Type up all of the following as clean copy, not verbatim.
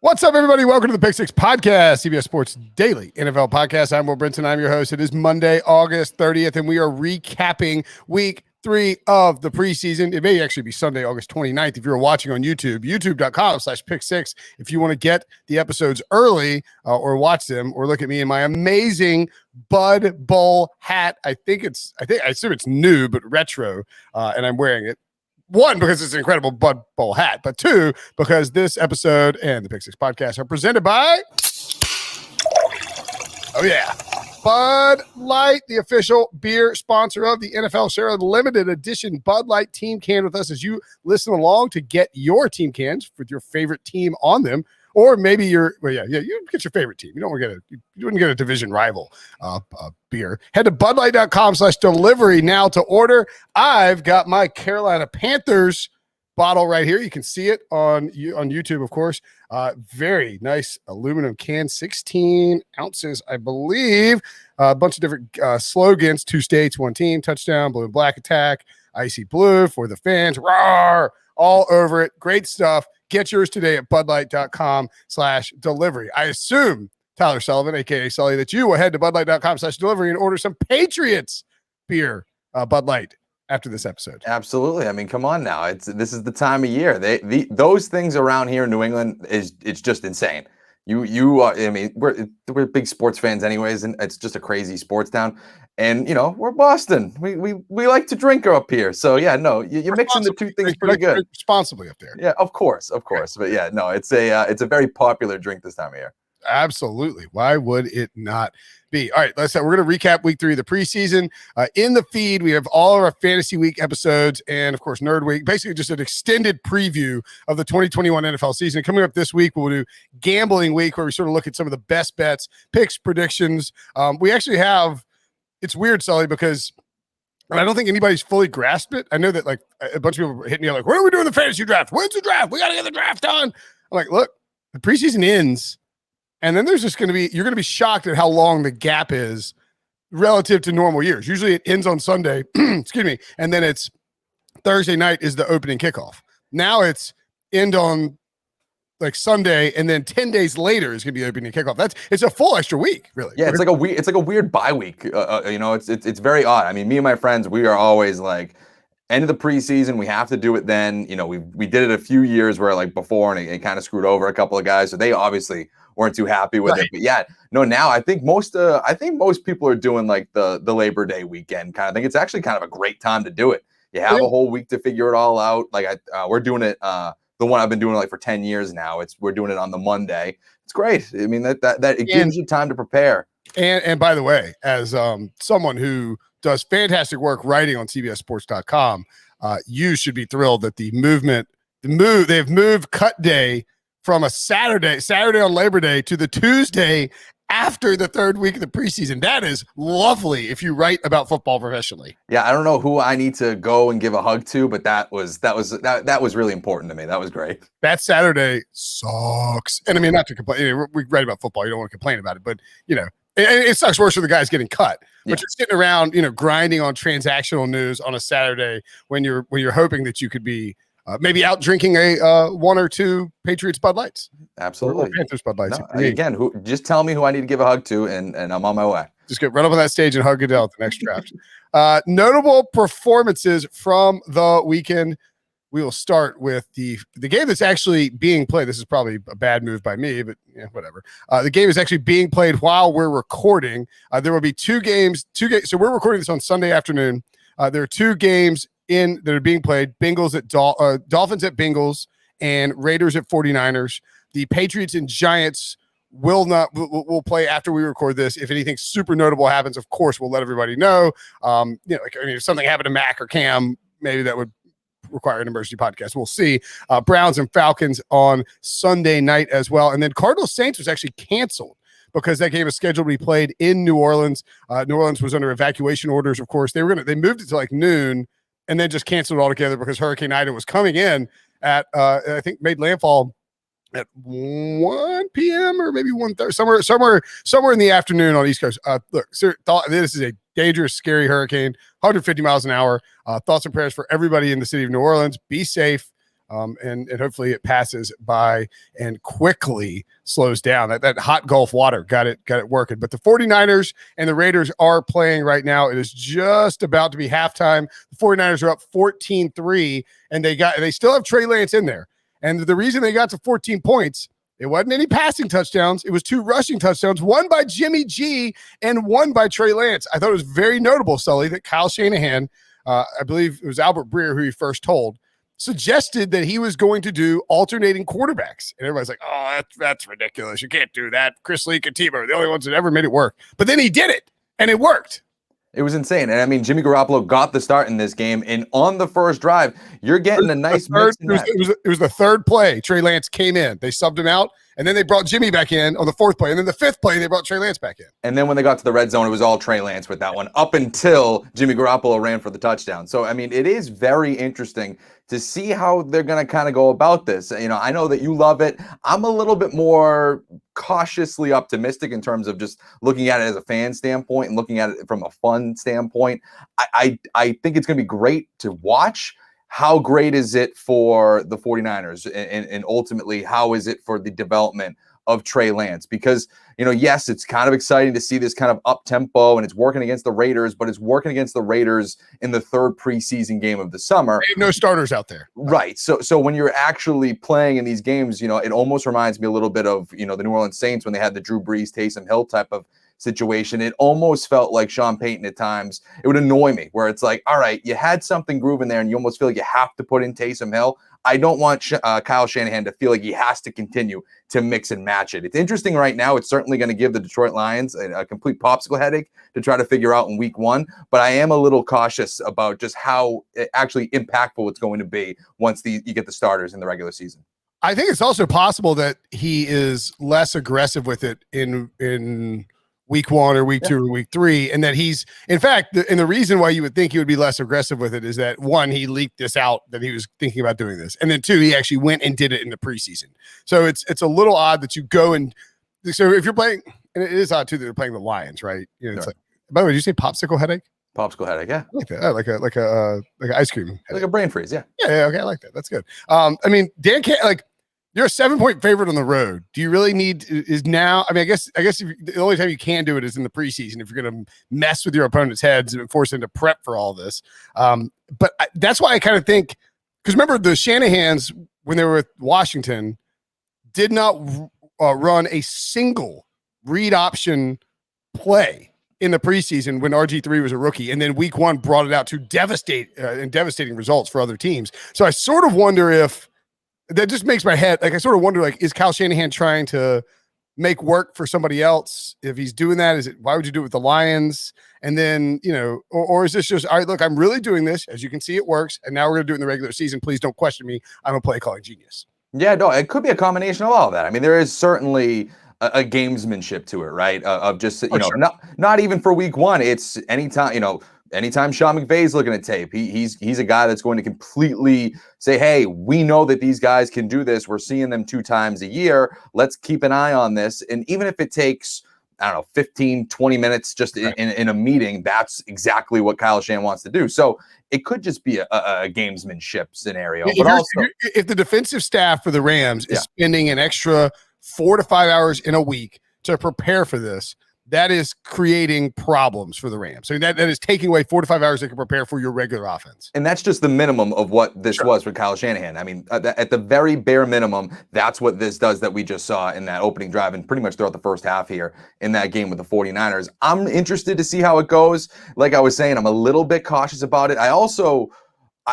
What's up, everybody? Welcome to the Pick Six Podcast, CBS Sports Daily NFL Podcast. I'm Brinson. I'm your host. It is Monday, August 30th, and we are recapping week 3 of the preseason. It may actually be Sunday, August 29th if you're watching on YouTube, youtube.com/pick6. If you want to get the episodes early or watch them or look at me in my amazing Bud Bowl hat. I assume it's new, but retro, and I'm wearing it. 1, because it's an incredible Bud Bowl hat, but 2, because this episode and the Pick Six Podcast are presented by, Bud Light, the official beer sponsor of the NFL. Share a limited edition Bud Light team can with us as you listen along to get your team cans with your favorite team on them. Or maybe you get your favorite team. You wouldn't get a division rival beer. Head to budlight.com/delivery now to order. I've got my Carolina Panthers bottle right here. You can see it on YouTube, of course. Very nice aluminum can, 16 ounces, I believe. A bunch of different slogans: 2 states, 1 team, touchdown, blue and black attack, icy blue for the fans, roar, all over it. Great stuff. Get yours today at budlight.com/delivery. I assume, Tyler Sullivan, a.k.a. Sully, that you will head to budlight.com/delivery and order some Patriots beer, Bud Light, after this episode. Absolutely. I mean, come on now. This is the time of year. Those things around here in New England it's just insane. We're big sports fans anyways, and it's just a crazy sports town. And we're Boston. We like to drink up here. So yeah, no, you're mixing the two things pretty good. Responsibly up there. Yeah, of course. But yeah, no, it's a very popular drink this time of year. Absolutely. Why would it not be? All right, we're going to recap week 3 of the preseason. In the feed, we have all of our Fantasy Week episodes and, of course, Nerd Week, basically just an extended preview of the 2021 NFL season. Coming up this week, we'll do Gambling Week, where we sort of look at some of the best bets, picks, predictions. We actually have, it's weird, Sully, because I don't think anybody's fully grasped it. I know that like a bunch of people hitting me up like, when are we doing the fantasy draft? When's the draft? We got to get the draft done. I'm like, look, the preseason ends. And then there's just going to be, you're going to be shocked at how long the gap is relative to normal years. Usually it ends on Sunday, excuse me, and then it's Thursday night is the opening kickoff. Now it's end on like Sunday, and then 10 days later is going to be opening kickoff. It's a full extra week, really. Yeah, it's like a weird bye week. It's very odd. I mean, me and my friends, we are always like, end of the preseason, we have to do it then. We did it a few years where like before, and it kind of screwed over a couple of guys, so they obviously weren't too happy with it. But yeah, no, now I think most people are doing like the Labor Day weekend kind of thing. It's actually kind of a great time to do it. You have a whole week to figure it all out. Like we're doing it. The one I've been doing like for 10 years now. We're doing it on the Monday. It's great. I mean that it gives you time to prepare. And by the way, as someone who does fantastic work writing on CBSSports.com, you should be thrilled that they've moved cut day from a Saturday on Labor Day to the Tuesday after the 3rd week of the preseason. That is lovely if you write about football professionally. Yeah, I don't know who I need to go and give a hug to, but that was really important to me. That was great. That Saturday sucks. And I mean, not to complain, we write about football, you don't want to complain about it, but it sucks worse for the guys getting cut. But you're sitting around, grinding on transactional news on a Saturday when you're hoping that you could be maybe out drinking a 1 or 2 Patriots Bud Lights. Absolutely. Or Panthers Bud Lights. No, again, just tell me who I need to give a hug to, and I'm on my way. Just get right up on that stage and hug Goodell at the next draft. Notable performances from the weekend. We will start with the game that's actually being played. This is probably a bad move by me, but whatever. The game is actually being played while we're recording. There will be 2 games. So we're recording this on Sunday afternoon. There are 2 games that are being played: Dolphins at Bengals and Raiders at 49ers. The Patriots and Giants will play after we record this. If anything super notable happens, of course, we'll let everybody know. If something happened to Mac or Cam, maybe that would require an emergency podcast. We'll see. Browns and Falcons on Sunday night as well. And then Cardinals Saints was actually canceled because that game is scheduled to be played in New Orleans. New Orleans was under evacuation orders, of course. They moved it to like noon and then just canceled it altogether because Hurricane Ida was coming in at I think made landfall at 1 p.m. or maybe 1:30, somewhere in the afternoon on the East Coast. Look, sir, this is a dangerous, scary hurricane, 150 miles an hour. Thoughts and prayers for everybody in the city of New Orleans. Be safe. and hopefully it passes by and quickly slows down. That hot Gulf water got it working. But the 49ers and the Raiders are playing right now. It is just about to be halftime. The 49ers are up 14-3, and they still have Trey Lance in there. And the reason they got to 14 points, it wasn't any passing touchdowns. It was 2 rushing touchdowns, one by Jimmy G and one by Trey Lance. I thought it was very notable, Sully, that Kyle Shanahan, I believe it was Albert Breer who he first told, suggested that he was going to do alternating quarterbacks. And everybody's like, oh, that's ridiculous. You can't do that. Chris Leak and Tebow are the only ones that ever made it work. But then he did it, and it worked. It was insane. And I mean, Jimmy Garoppolo got the start in this game. And on the first drive, you're getting a nice mix. It was the third play. Trey Lance came in. They subbed him out. And then they brought Jimmy back in on the 4th play. And then the 5th play, they brought Trey Lance back in. And then when they got to the red zone, it was all Trey Lance with that one up until Jimmy Garoppolo ran for the touchdown. So, I mean, it is very interesting to see how they're going to kind of go about this. You know, I know that you love it. I'm a little bit more cautiously optimistic in terms of just looking at it as a fan standpoint and looking at it from a fun standpoint. I think it's going to be great to watch. How great is it for the 49ers? And ultimately, how is it for the development of Trey Lance? Because, you know, yes, it's kind of exciting to see this kind of up-tempo, and it's working against the Raiders, but it's working against the Raiders in the 3rd preseason game of the summer. They have no starters out there. Right. So when you're actually playing in these games, you know, it almost reminds me a little bit of, you know, the New Orleans Saints when they had the Drew Brees, Taysom Hill type of situation. It almost felt like Sean Payton at times. It would annoy me where it's like, all right, you had something grooving there and you almost feel like you have to put in Taysom Hill. I don't want Kyle Shanahan to feel like he has to continue to mix and match it. It's interesting right now. It's certainly going to give the Detroit Lions a complete popsicle headache to try to figure out in week 1. But I am a little cautious about just how actually impactful it's going to be once you get the starters in the regular season. I think it's also possible that he is less aggressive with it in week 1 or week 2 or week 3. And that he's, in fact, and the reason why you would think he would be less aggressive with it is that 1, he leaked this out that he was thinking about doing this. And then 2, he actually went and did it in the preseason. So it's a little odd that you go and, so if you're playing, and it is odd too that they're playing the Lions, right? You know, it's like, by the way, did you say popsicle headache? Popsicle headache, yeah. I like that. Like a ice cream headache. Like a brain freeze, yeah. Yeah, okay, I like that. That's good. I mean, Dan can't, like, you're a 7-point favorite on the road. Do you really need is now? I mean, I guess the only time you can do it is in the preseason if you're going to mess with your opponent's heads and force them to prep for all this. But that's why I kind of think, because remember the Shanahans when they were with Washington did not run a single read option play in the preseason when RG3 was a rookie, and then week 1 brought it out to devastating results for other teams. So I sort of wonder if. That just makes my head, like, I sort of wonder, like, is Kyle Shanahan trying to make work for somebody else? If he's doing that, why would you do it with the Lions? And then, you know, or is this just, all right, look, I'm really doing this. As you can see, it works. And now we're going to do it in the regular season. Please don't question me. I'm a play calling genius. Yeah, no, it could be a combination of all of that. I mean, there is certainly a gamesmanship to it, right? Of just, you know, sure. not even for week 1. It's anytime, you know, anytime Sean McVay's looking at tape, he's a guy that's going to completely say, hey, we know that these guys can do this. We're seeing them 2 times a year. Let's keep an eye on this. And even if it takes, I don't know, 15, 20 minutes just in a meeting, that's exactly what Kyle Shanahan wants to do. So it could just be a gamesmanship scenario. But also, if the defensive staff for the Rams is spending an extra 4 to 5 hours in a week to prepare for this, that is creating problems for the Rams. So that is taking away 4 to 5 hours they can prepare for your regular offense. And that's just the minimum of what this was for Kyle Shanahan. I mean, at the very bare minimum, that's what this does that we just saw in that opening drive and pretty much throughout the first half here in that game with the 49ers. I'm interested to see how it goes. Like I was saying, I'm a little bit cautious about it.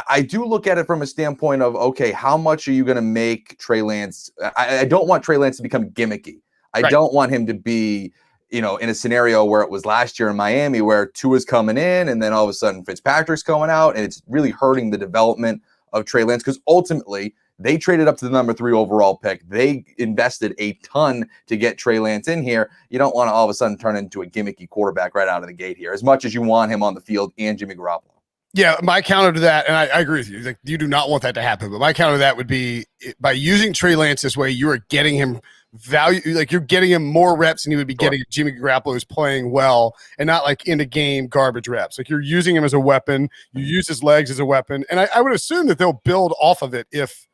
I do look at it from a standpoint of, okay, how much are you going to make Trey Lance? I don't want Trey Lance to become gimmicky. I don't want him to be, you know, in a scenario where it was last year in Miami where Tua's coming in and then all of a sudden Fitzpatrick's going out, and it's really hurting the development of Trey Lance because ultimately they traded up to the number 3 overall pick. They invested a ton to get Trey Lance in here. You don't want to all of a sudden turn into a gimmicky quarterback right out of the gate here, as much as you want him on the field and Jimmy Garoppolo. Yeah, my counter to that, and I agree with you, like, you do not want that to happen, but my counter to that would be by using Trey Lance this way, you are getting him value, like you're getting him more reps than you would be getting Jimmy Garoppolo who's playing well and not like in a game garbage reps. Like you're using him as a weapon. You use his legs as a weapon. And I would assume that they'll build off of it if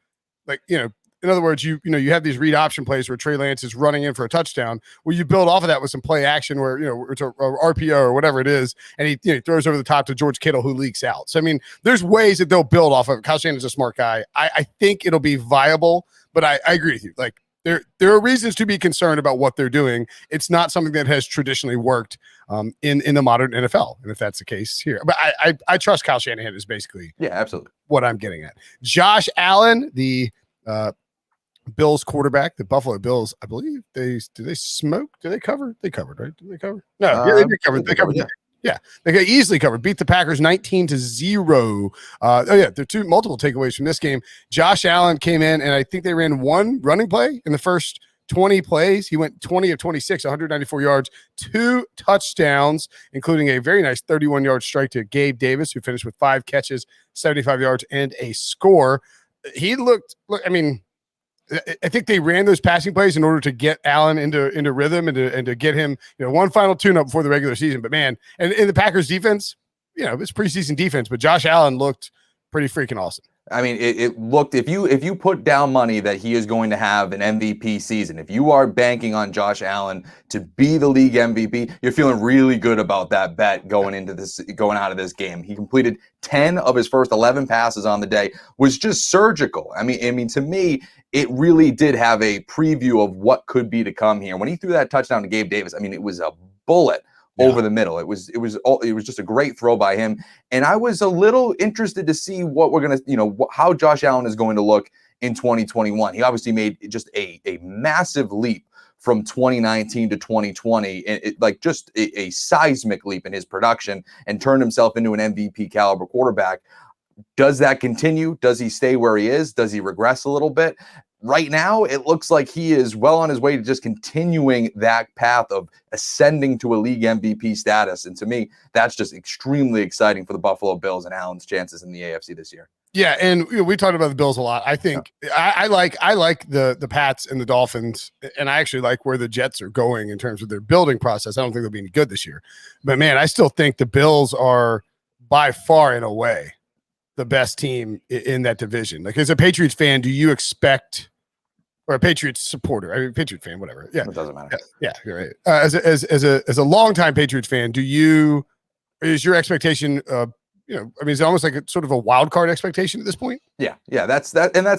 like, in other words, you have these read option plays where Trey Lance is running in for a touchdown. Well, you build off of that with some play action where, it's a RPO or whatever it is. And he throws over the top to George Kittle, who leaks out. So, I mean, there's ways that they'll build off of it. Kyle Shanahan's a smart guy. I think it'll be viable, but I agree with you. Like, there are reasons to be concerned about what they're doing. It's not something that has traditionally worked in the modern NFL. And if that's the case here, but I trust Kyle Shanahan is basically absolutely what I'm getting at. Josh Allen, the Bills quarterback, the Buffalo Bills, I believe did they smoke? Did they cover? They covered, right? Did they cover? No, yeah, they covered. They covered. Yeah, they got easily covered. Beat the Packers 19-0. There are multiple takeaways from this game. Josh Allen came in, and I think they ran one running play in the first 20 plays. He went 20 of 26, 194 yards, 2 touchdowns, including a very nice 31-yard strike to Gabe Davis, who finished with 5 catches, 75 yards, and a score. He looked. I mean, I think they ran those passing plays in order to get Allen into rhythm and to get him, one final tune-up before the regular season. But man, and in the Packers defense, it's preseason defense, but Josh Allen looked pretty freaking awesome. I mean, it looked, if you put down money that he is going to have an MVP season, if you are banking on Josh Allen to be the league MVP, you're feeling really good about that bet going out of this game. He completed 10 of his first 11 passes on the day, was just surgical. I mean, to me, it really did have a preview of what could be to come here. When he threw that touchdown to Gabe Davis, I mean, it was a bullet over the middle. It was just a great throw by him. And I was a little interested to see what we're going to, how Josh Allen is going to look in 2021. He obviously made just a massive leap from 2019 to 2020, and just a seismic leap in his production, and turned himself into an MVP caliber quarterback. Does that continue? Does he stay where he is? Does he regress a little bit? Right now, it looks like he is well on his way to just continuing that path of ascending to a league MVP status. And to me, that's just extremely exciting for the Buffalo Bills and Allen's chances in the AFC this year. Yeah, and we talked about the Bills a lot. I think I like the Pats and the Dolphins, and I actually like where the Jets are going in terms of their building process. I don't think they'll be any good this year. But man, I still think the Bills are by far and away the best team in that division. Like, as a Patriots fan, do you expect, or a Patriots supporter, I mean, Patriot fan, whatever. Yeah, it doesn't matter. Yeah, you're right. As a longtime Patriots fan, is your expectation? I mean, is it almost like a sort of a wild card expectation at this point? Yeah, that's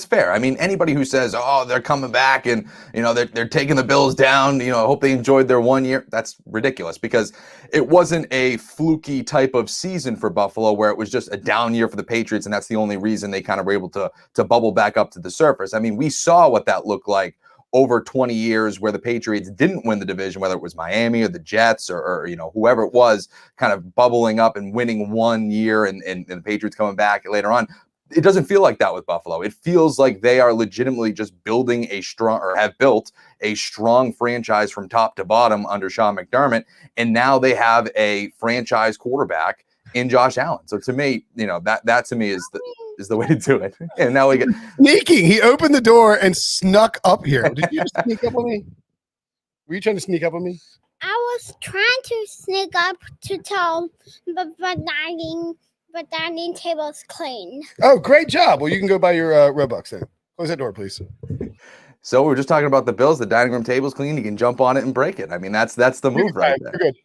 fair. I mean, anybody who says, "Oh, they're coming back and they're taking the Bills down," I hope they enjoyed their 1 year. That's ridiculous, because it wasn't a fluky type of season for Buffalo where it was just a down year for the Patriots, and that's the only reason they kind of were able to bubble back up to the surface. I mean, we saw what that looked like over 20 years where the Patriots didn't win the division, whether it was Miami or the Jets or whoever it was, kind of bubbling up and winning 1 year and the Patriots coming back later on. It doesn't feel like that with Buffalo. It feels like they are legitimately just building have built a strong franchise from top to bottom under Sean McDermott. And now they have a franchise quarterback in Josh Allen. So to me, that to me is the way to do it. And now we get sneaking. He opened the door and snuck up here. Did you just sneak up on me? Were you trying to sneak up on me? I was trying to sneak up to tell, but dining table's clean. Oh, great job. Well, you can go buy your Robux then. Close that door, please. So we're just talking about the Bills. The dining room table's clean. You can jump on it and break it. I mean, that's the move right there. You're good.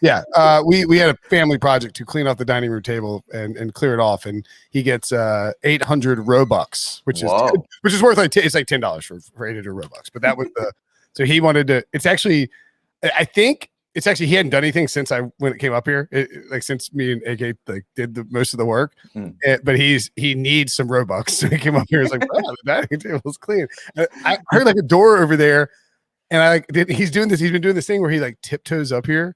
Yeah, we had a family project to clean off the dining room table and clear it off, and he gets 800 Robux, which is worth it's like $10 for 800 Robux. But that was so he wanted to. It's actually, I think it's actually he hadn't done anything since when it came up here, since me and AK did most of the work. But he needs some Robux, so he came up here. It's like, wow, the dining table's clean. I heard like a door over there. And he's doing this. He's been doing this thing where he tiptoes up here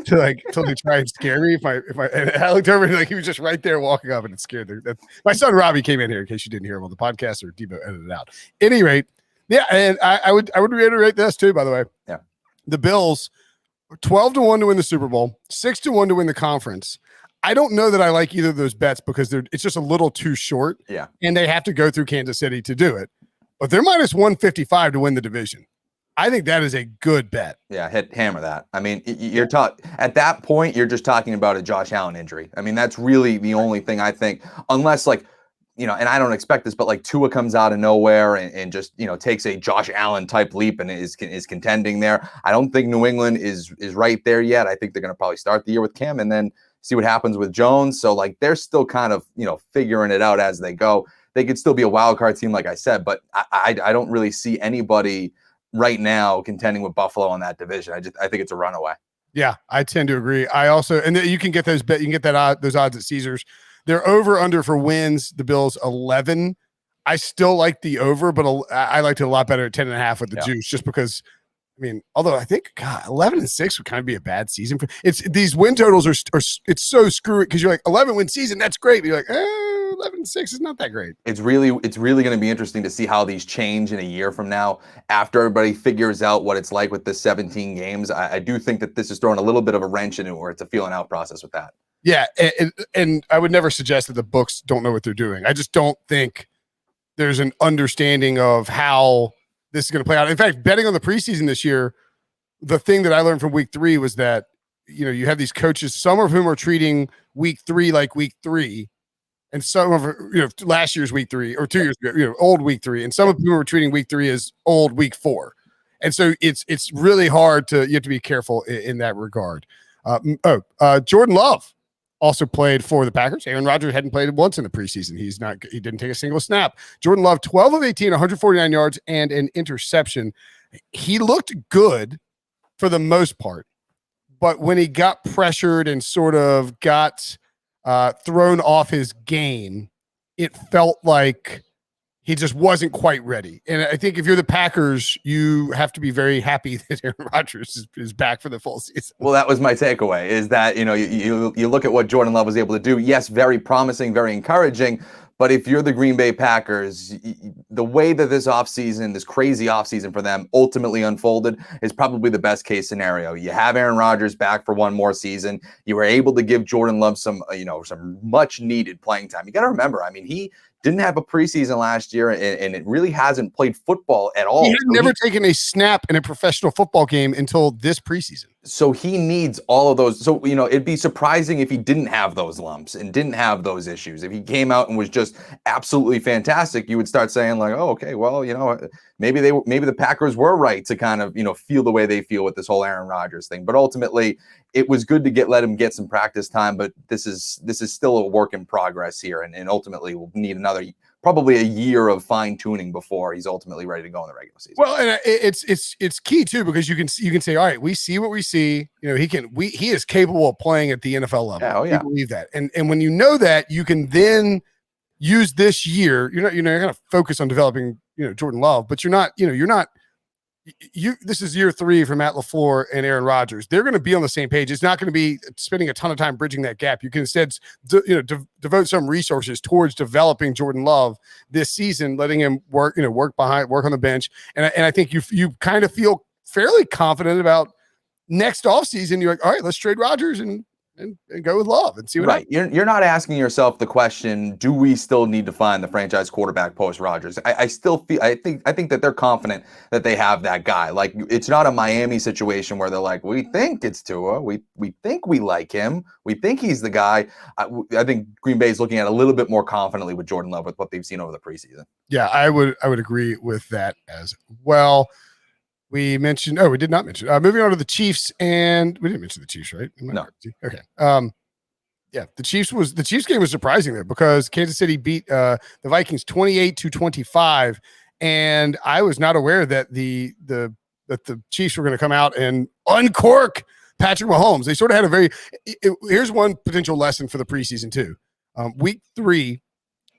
to try and scare me. And I looked over and he was just right there walking up, and it scared my son Robbie came in here in case you didn't hear him on the podcast, or Debo edited it out. At any rate, yeah, and I would reiterate this too. By the way, yeah, the Bills 12-1 to win the Super Bowl, 6-1 to win the conference. I don't know that I like either of those bets because it's just a little too short. Yeah, and they have to go through Kansas City to do it. But they're minus 155 to win the division. I think that is a good bet. Yeah, hammer that. I mean, at that point, you're just talking about a Josh Allen injury. I mean, that's really the only thing I think, unless and I don't expect this, but like Tua comes out of nowhere and just, takes a Josh Allen type leap and is contending there. I don't think New England is right there yet. I think they're going to probably start the year with Cam and then see what happens with Jones. So like they're still kind of, figuring it out as they go. They could still be a wild card team, like I said, but I don't really see anybody right now contending with Buffalo in that division. I think it's a runaway. Yeah, I tend to agree. I also, and you can get those those odds at Caesars. They're over under for wins. The Bills 11. I still like the over, but I liked it a lot better at 10.5 with the juice, just because. I mean, although I think 11-6 would kind of be a bad season for these win totals are it's so screwy because you're like 11-win season, that's great. But you're like 11-6 is not that great. It's really going to be interesting to see how these change in a year from now after everybody figures out what it's like with the 17 games. I do think that this is throwing a little bit of a wrench in it, where it's a feeling out process with that. Yeah, and I would never suggest that the books don't know what they're doing. I just don't think there's an understanding of how this is going to play out. In fact, betting on the preseason this year, the thing that I learned from week 3 was that, you have these coaches, some of whom are treating week 3 like week 3, and some of, last year's week 3 or 2 years ago, old week 3, and some of whom are treating week 3 as old week 4. And so it's really hard you have to be careful in that regard. Jordan Love also played for the Packers. Aaron Rodgers hadn't played once in the preseason. He didn't take a single snap. Jordan Love, 12 of 18, 149 yards and an interception. He looked good for the most part, but when he got pressured and sort of got thrown off his game, it felt like he just wasn't quite ready. And I think if you're the Packers, you have to be very happy that Aaron Rodgers is back for the full season. Well, that was my takeaway, is that, you look at what Jordan Love was able to do. Yes, very promising, very encouraging. But if you're the Green Bay Packers, the way that this crazy offseason for them ultimately unfolded is probably the best case scenario. You have Aaron Rodgers back for one more season. You were able to give Jordan Love some much needed playing time. You got to remember, he didn't have a preseason last year, and it really hasn't played football at all. He had never taken a snap in a professional football game until this preseason. So he needs all of those. So, it'd be surprising if he didn't have those lumps and didn't have those issues. If he came out and was just absolutely fantastic, you would start saying like, oh, okay, well, maybe the Packers were right to kind of, feel the way they feel with this whole Aaron Rodgers thing. But ultimately, it was good to let him get some practice time, but this is still a work in progress here, and ultimately we'll need probably a year of fine tuning before he's ultimately ready to go in the regular season. Well, and it's key too, because you can say, all right, we see what we see. He is capable of playing at the NFL level. Yeah, oh yeah, we believe that, and when you know that, you can then use this year. You're going to focus on developing Jordan Love, but you're not. This is year 3 for Matt LaFleur and Aaron Rodgers. They're going to be on the same page. It's not going to be spending a ton of time bridging that gap. You can instead, devote some resources towards developing Jordan Love this season, letting him work on the bench. And I think you kind of feel fairly confident about next offseason. You're like, all right, let's trade Rodgers and go with Love and see what happens. You're not asking yourself the question, do we still need to find the franchise quarterback post Rodgers? I think that they're confident that they have that guy. Like, it's not a Miami situation where they're like, we think it's Tua, we think we like him, we think he's the guy. I think Green Bay is looking at a little bit more confidently with Jordan Love with what they've seen over the preseason. Yeah, I would agree with that as well. We did not mention. Moving on to the Chiefs, and we didn't mention the Chiefs, right? No. Okay. The Chiefs game was surprising there because Kansas City beat the Vikings 28-25, and I was not aware that the Chiefs were going to come out and uncork Patrick Mahomes. They sort of had here's one potential lesson for the preseason too. Week 3,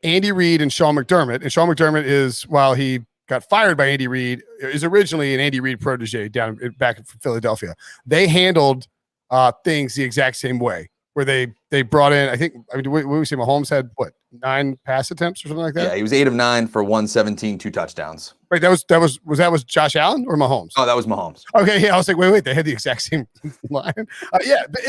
Andy Reid and Sean McDermott, and Sean McDermott is, while he got fired by Andy Reid, is originally an Andy Reid protege back in Philadelphia. They handled things the exact same way, where they brought in, what did we say? Mahomes had 9 pass attempts or something like that? Yeah, he was 8 of 9 for 117, 2 touchdowns. Right, that was Josh Allen or Mahomes? Oh, that was Mahomes. Okay, yeah, I was like, wait, they had the exact same line. But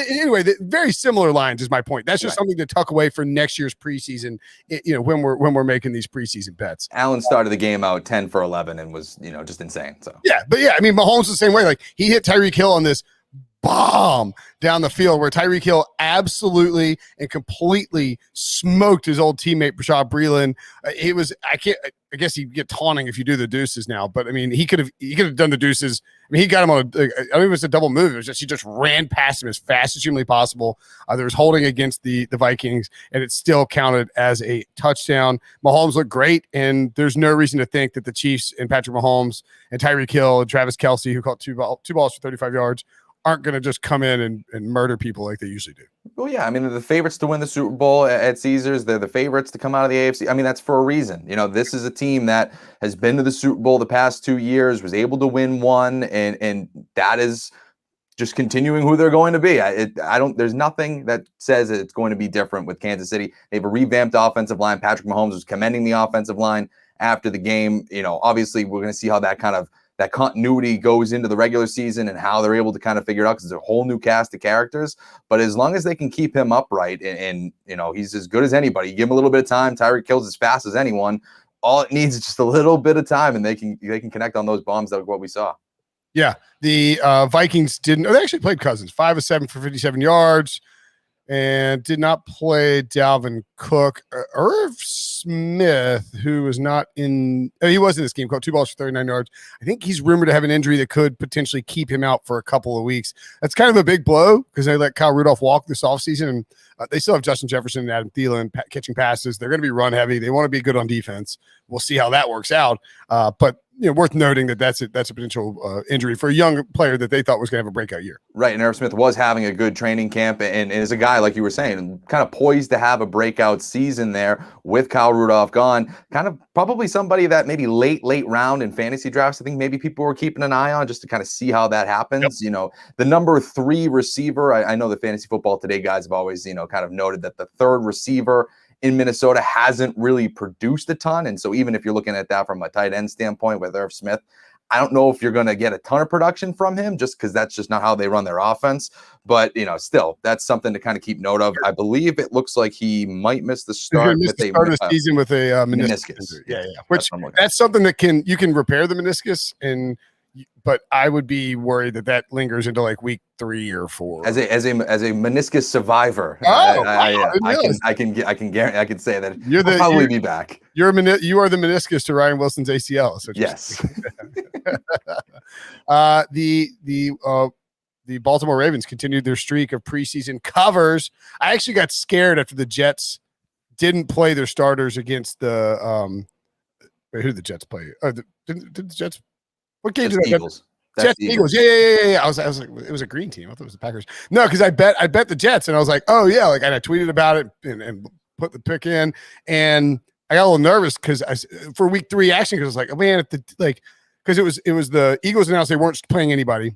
anyway, very similar lines is my point. That's just something to tuck away for next year's preseason. When we're making these preseason bets. Allen started the game out 10 for 11 and was just insane. So Mahomes the same way. Like, he hit Tyreek Hill on this bomb down the field where Tyreek Hill absolutely and completely smoked his old teammate Rashad Breeland. I guess you get taunting if you do the deuces now, but I mean, he could have done the deuces. I mean, he got him on I don't even know if it's a double move. It was just, he just ran past him as fast as humanly possible. There was holding against the Vikings, and it still counted as a touchdown. Mahomes looked great, and there's no reason to think that the Chiefs and Patrick Mahomes and Tyreek Hill and Travis Kelce, who caught two balls for 35 yards, aren't going to just come in and murder people like they usually do. Well, yeah, I mean, they're the favorites to win the Super Bowl at Caesars. They're the favorites to come out of the AFC. I mean, that's for a reason. You know, this is a team that has been to the Super Bowl the past 2 years, was able to win one, and that is just continuing who they're going to be. There's nothing that says it's going to be different with Kansas City. They have a revamped offensive line. Patrick Mahomes was commending the offensive line after the game. You know, obviously, we're going to see how that continuity goes into the regular season and how they're able to kind of figure it out, because it's a whole new cast of characters. But as long as they can keep him upright and you know, he's as good as anybody, you give him a little bit of time. Tyreek Hill's as fast as anyone. All it needs is just a little bit of time, and they can connect on those bombs that what we saw. Yeah, the Vikings didn't. They actually played Cousins, 5 of 7 for 57 yards, and did not play Dalvin Cook. Irv Smith, who was not in, he was in this game, caught 2 balls for 39 yards. I think he's rumored to have an injury that could potentially keep him out for a couple of weeks. That's kind of a big blow because they let Kyle Rudolph walk this offseason, and they still have Justin Jefferson and Adam Thielen catching passes. They're going to be run heavy. They want to be good on defense. We'll see how that works out. But you know, worth noting that's a potential injury for a young player that they thought was going to have a breakout year. Right, and Irv Smith was having a good training camp, and is a guy, like you were saying, kind of poised to have a breakout season there with Kyle Rudolph gone. Kind of probably somebody that maybe late round in fantasy drafts, I think maybe people were keeping an eye on just to kind of see how that happens. Yep. You know, the number 3 receiver, I know the Fantasy Football Today guys have always, you know, kind of noted that the 3rd receiver in Minnesota hasn't really produced a ton. And so even if you're looking at that from a tight end standpoint with Irv Smith, I don't know if you're going to get a ton of production from him, just because that's just not how they run their offense. But, you know, still, that's something to kind of keep note of. I believe it looks like he might miss the start of the season with a meniscus. Yeah. Which that's something that you can repair the meniscus, but I would be worried that lingers into like week 3 or 4. As a meniscus survivor, I can guarantee, I can say that you'll probably be back. You are the meniscus to Ryan Wilson's ACL. So yes. The Baltimore Ravens continued their streak of preseason covers. I actually got scared after the Jets didn't play their starters against the who did the Jets play? Did the Jets? What game did Eagles? Jets, Eagles. Yeah. I was like, it was a green team. I thought it was the Packers. No, because I bet the Jets, and I was like, oh yeah, and I tweeted about it and put the pick in, and I got a little nervous because for week 3 action, because I was like, oh man, because it was the Eagles announced they weren't playing anybody,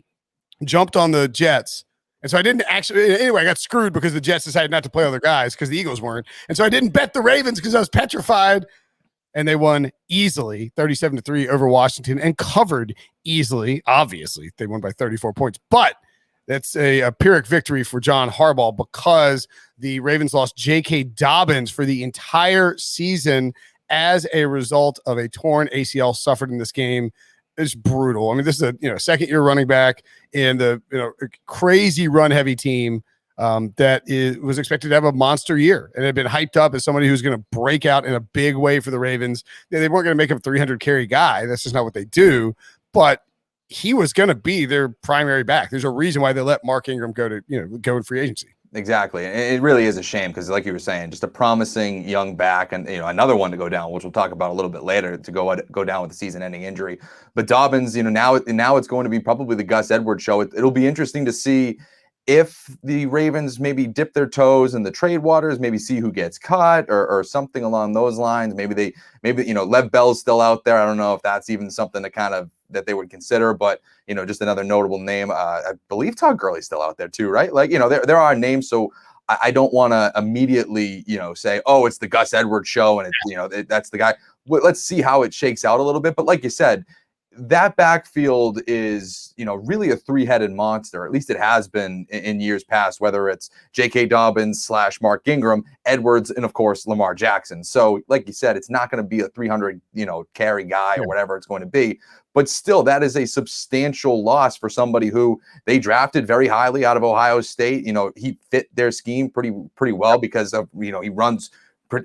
jumped on the Jets. And so I didn't actually, anyway, I got screwed because the Jets decided not to play other guys because the Eagles weren't. And so I didn't bet the Ravens because I was petrified. And they won easily 37-3 over Washington and covered easily. Obviously, they won by 34 points. But that's a Pyrrhic victory for John Harbaugh because the Ravens lost JK Dobbins for the entire season as a result of a torn ACL suffered in this game. It's brutal. I mean, this is a second-year running back in the crazy run-heavy team that was expected to have a monster year and had been hyped up as somebody who's going to break out in a big way for the Ravens. They weren't going to make him a 300-carry guy. That's just not what they do. But he was going to be their primary back. There's a reason why they let Mark Ingram go in free agency. Exactly. And it really is a shame because, like you were saying, just a promising young back and another one to go down, which we'll talk about a little bit later, to go down with a season-ending injury. But Dobbins, now it's going to be probably the Gus Edwards show. It'll be interesting to see if the Ravens maybe dip their toes in the trade waters, maybe see who gets cut or something along those lines. Maybe Lev Bell's still out there. I don't know if that's even something that they would consider, but just another notable name. I believe Todd Gurley's still out there too, right? Like, there are names. So I don't want to immediately, say, oh, it's the Gus Edwards show and that's the guy. Let's see how it shakes out a little bit. But like you said, that backfield is, really a three-headed monster. At least it has been in years past, whether it's JK Dobbins / Mark Ingram, Edwards, and of course, Lamar Jackson. So like you said, it's not going to be a 300, carry guy or whatever it's going to be. But still, that is a substantial loss for somebody who they drafted very highly out of Ohio State. He fit their scheme pretty well because of, he runs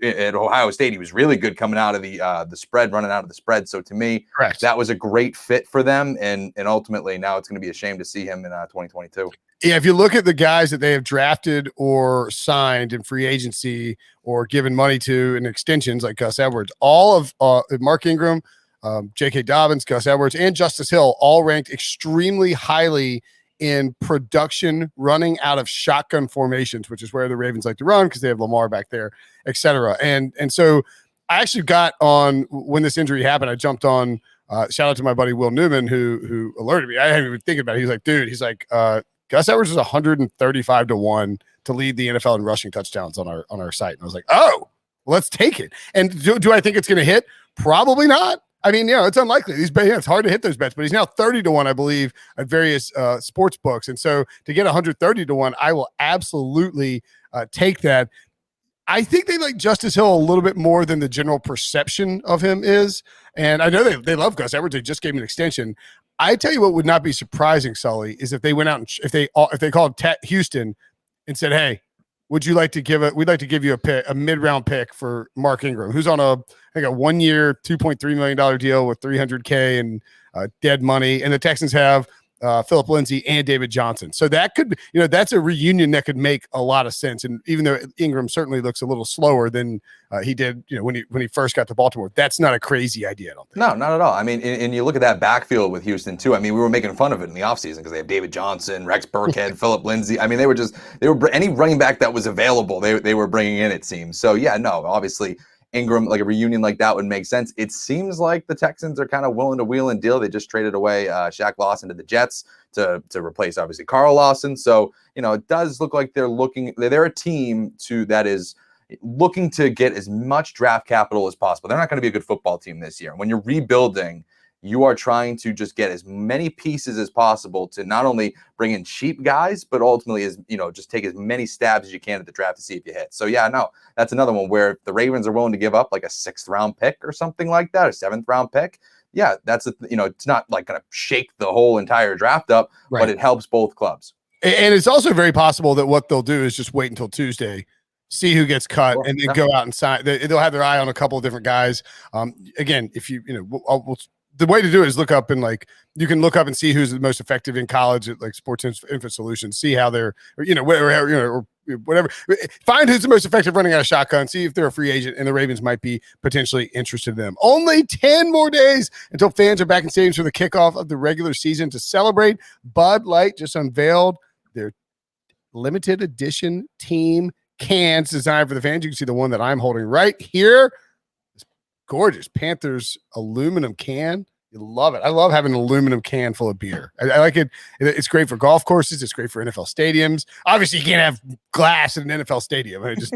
at Ohio State. He was really good coming out of the spread, running out of the spread. So to me, Correct. That was a great fit for them. And ultimately now it's going to be a shame to see him in 2022. Yeah, if you look at the guys that they have drafted or signed in free agency or given money to in extensions like Gus Edwards, all of Mark Ingram, JK Dobbins, Gus Edwards, and Justice Hill all ranked extremely highly in production running out of shotgun formations, which is where the Ravens like to run because they have Lamar back there, et cetera. And so I actually got on when this injury happened. I jumped on. Shout out to my buddy Will Newman who alerted me. I hadn't even thinking about it. He was like, dude, Gus Edwards is 135-1 to lead the NFL in rushing touchdowns on our site. And I was like, oh, let's take it. And do I think it's going to hit? Probably not. I mean, it's unlikely. It's hard to hit those bets, but he's now 30-1, I believe, at various sports books. And so to get 130-1, I will absolutely take that. I think they like Justice Hill a little bit more than the general perception of him is. And I know they love Gus Edwards. They just gave him an extension. I tell you what would not be surprising, Sully, is if they went out and if they called Houston and said, hey, we'd like to give you a mid-round pick for Mark Ingram, who's on a 1-year, $2.3 million deal with $300K and dead money. And the Texans have Phillip Lindsay and David Johnson. So that could, that's a reunion that could make a lot of sense. And even though Ingram certainly looks a little slower than he did, when he first got to Baltimore, that's not a crazy idea, I don't think. No, not at all. I mean, and you look at that backfield with Houston too. I mean, we were making fun of it in the offseason because they have David Johnson, Rex Burkhead, Phillip Lindsay. I mean, they were any running back that was available, they were bringing in, it seems. So yeah, no, obviously Ingram, like a reunion like that would make sense. It seems like the Texans are kind of willing to wheel and deal. They just traded away Shaq Lawson to the Jets to replace obviously Carl Lawson. So, it does look like they're a team that is looking to get as much draft capital as possible. They're not going to be a good football team this year. When you're rebuilding, you are trying to just get as many pieces as possible to not only bring in cheap guys, but ultimately just take as many stabs as you can at the draft to see if you hit. So yeah, no, that's another one where if the Ravens are willing to give up like a 6th round pick or something like that, a 7th round pick. Yeah, that's it's not like going to shake the whole entire draft up, right, but it helps both clubs. And it's also very possible that what they'll do is just wait until Tuesday, see who gets cut, and then go out and sign. They'll have their eye on a couple of different guys. Again, if the way to do it is look up and you can look up and see who's the most effective in college at Sports Info Solutions, see how they're, or whatever. Find who's the most effective running out of shotgun, see if they're a free agent, and the Ravens might be potentially interested in them. Only 10 more days until fans are back in stadiums for the kickoff of the regular season to celebrate. Bud Light just unveiled their limited edition team cans designed for the fans. You can see the one that I'm holding right here. Gorgeous Panthers aluminum can. You love it. I love having an aluminum can full of beer. I like it. It's great for golf courses. It's great for NFL stadiums. Obviously, you can't have glass in an NFL stadium. I don't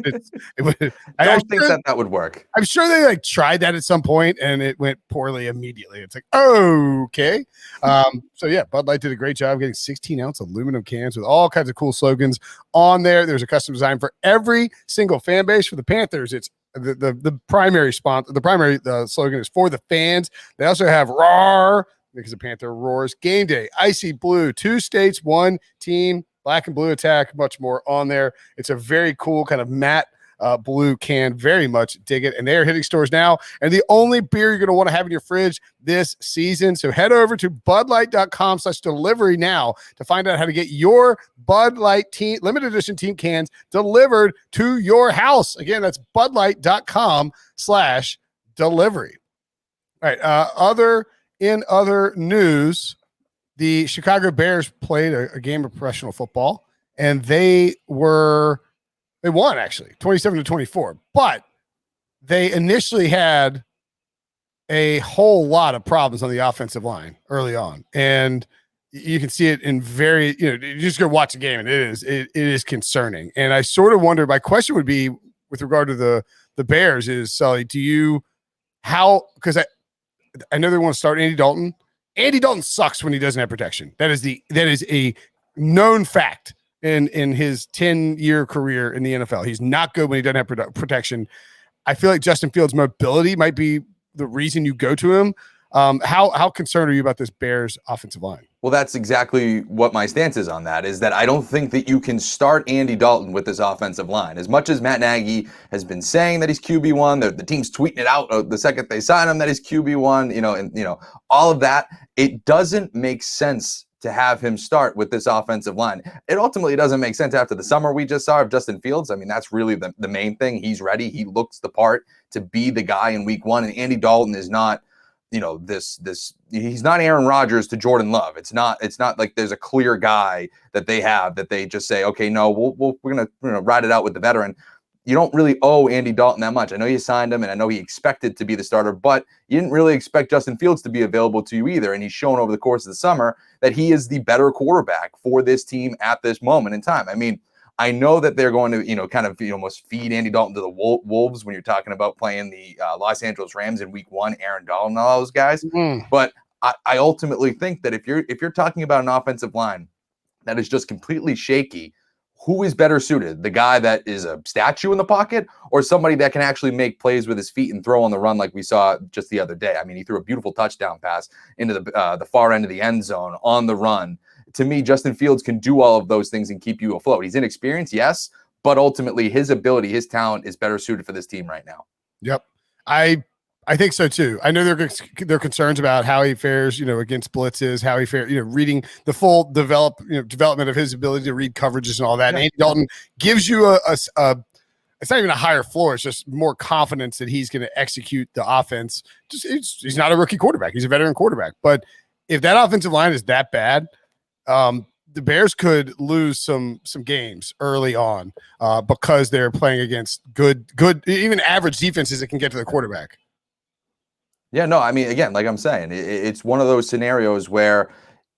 think that would work. I'm sure they tried that at some point and it went poorly immediately. It's okay. So yeah, Bud Light did a great job getting 16-ounce aluminum cans with all kinds of cool slogans on there. There's a custom design for every single fan base. For the Panthers, it's the primary sponsor. The primary slogan is for the fans. They also have RAR because the Panther roars. Game day, icy blue, 2 states, 1 team, black and blue attack, much more on there. It's a very cool kind of matte blue can. Very much dig it. And they are hitting stores now. And the only beer you're going to want to have in your fridge this season. So head over to budlight.com/delivery now to find out how to get your Bud Light limited edition team cans delivered to your house. Again, that's budlight.com/delivery. All right. Other news, the Chicago Bears played a game of professional football, and they won actually 27-24, but they initially had a whole lot of problems on the offensive line early on. And you can see it in you just go watch the game and it is concerning. And I sort of wonder, my question would be with regard to the Bears is, Sully, because I know they want to start Andy Dalton Andy Dalton sucks when he doesn't have protection. That is a known fact in his 10-year career in the NFL. He's not good when he doesn't have protection. I feel like Justin Fields' mobility might be the reason you go to him. How concerned are you about this Bears offensive line? Well, that's exactly what my stance is on that, is that I don't think that you can start Andy Dalton with this offensive line. As much as Matt Nagy has been saying that he's QB1, the team's tweeting it out the second they sign him that he's QB1, and all of that, it doesn't make sense to have him start with this offensive line. It ultimately doesn't make sense after the summer we just saw of Justin Fields. I mean, that's really the main thing. He's ready. He looks the part to be the guy in week 1, and Andy Dalton is not he's not Aaron Rodgers to Jordan Love. It's not like there's a clear guy that they have that they just say, okay, no, we're gonna ride it out with the veteran. You don't really owe Andy Dalton that much. I know you signed him, and I know he expected to be the starter, but you didn't really expect Justin Fields to be available to you either. And he's shown over the course of the summer that he is the better quarterback for this team at this moment in time. I mean, I know that they're going to, almost feed Andy Dalton to the wolves when you're talking about playing the Los Angeles Rams in week 1, Aaron Donald and all those guys. But I ultimately think that if you're talking about an offensive line that is just completely shaky, who is better suited? The guy that is a statue in the pocket, or somebody that can actually make plays with his feet and throw on the run like we saw just the other day? I mean, he threw a beautiful touchdown pass into the far end of the end zone on the run. To me, Justin Fields can do all of those things and keep you afloat. He's inexperienced, yes, but ultimately his ability, his talent is better suited for this team right now. Yep. I think so too. I know there are concerns about how he fares, against blitzes, how he fares, reading the full development of his ability to read coverages and all that. Yeah. And Andy Dalton gives you it's not even a higher floor. It's just more confidence that he's going to execute the offense. He's not a rookie quarterback. He's a veteran quarterback. But if that offensive line is that bad, the Bears could lose some games early on because they're playing against good, even average defenses that can get to the quarterback. Yeah, no, I mean, again, like I'm saying, it's one of those scenarios where